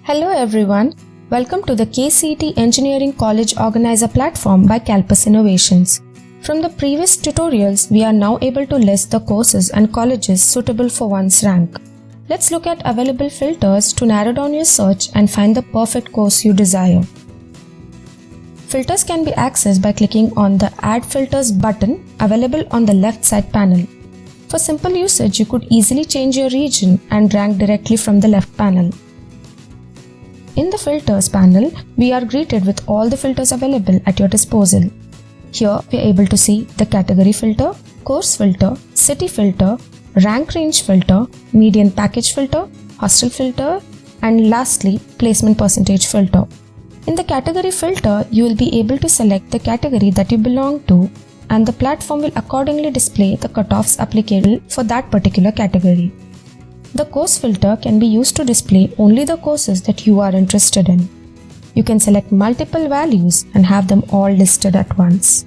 Hello everyone, welcome to the KCET Engineering College Organizer platform by Calpus Innovations. From the previous tutorials, we are now able to list the courses and colleges suitable for one's rank. Let's look at available filters to narrow down your search and find the perfect course you desire. Filters can be accessed by clicking on the Add Filters button available on the left side panel. For simple usage, you could easily change your region and rank directly from the left panel. In the Filters panel, we are greeted with all the filters available at your disposal. Here, we are able to see the Category filter, Course filter, City filter, Rank range filter, Median package filter, Hostel filter, and lastly, Placement percentage filter. In the Category filter, you will be able to select the category that you belong to, and the platform will accordingly display the cutoffs applicable for that particular category. The Course filter can be used to display only the courses that you are interested in. You can select multiple values and have them all listed at once.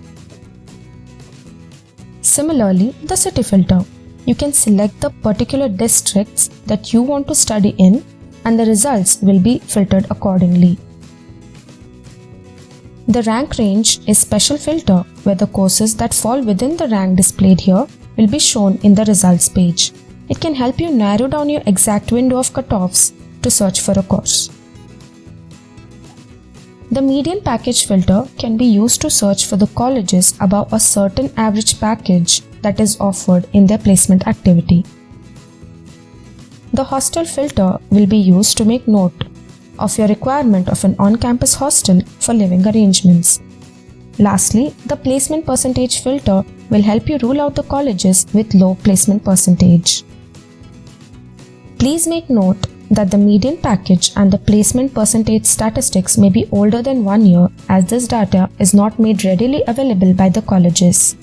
Similarly, the City filter. You can select the particular districts that you want to study in, and the results will be filtered accordingly. The Rank range is a special filter where the courses that fall within the rank displayed here will be shown in the results page. It can help you narrow down your exact window of cutoffs to search for a course. The Median package filter can be used to search for the colleges above a certain average package that is offered in their placement activity. The Hostel filter will be used to make note of your requirement of an on-campus hostel for living arrangements. Lastly, the Placement percentage filter will help you rule out the colleges with low placement percentage. Please make note that the median package and the placement percentage statistics may be older than 1 year, as this data is not made readily available by the colleges.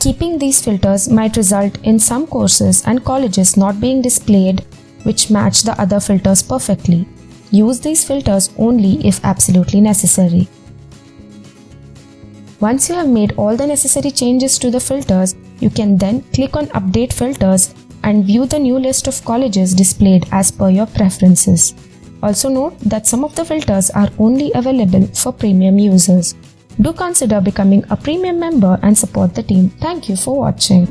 Keeping these filters might result in some courses and colleges not being displayed which match the other filters perfectly. Use these filters only if absolutely necessary. Once you have made all the necessary changes to the filters, you can then click on Update Filters and view the new list of colleges displayed as per your preferences. Also note that some of the filters are only available for premium users. Do consider becoming a premium member and support the team. Thank you for watching.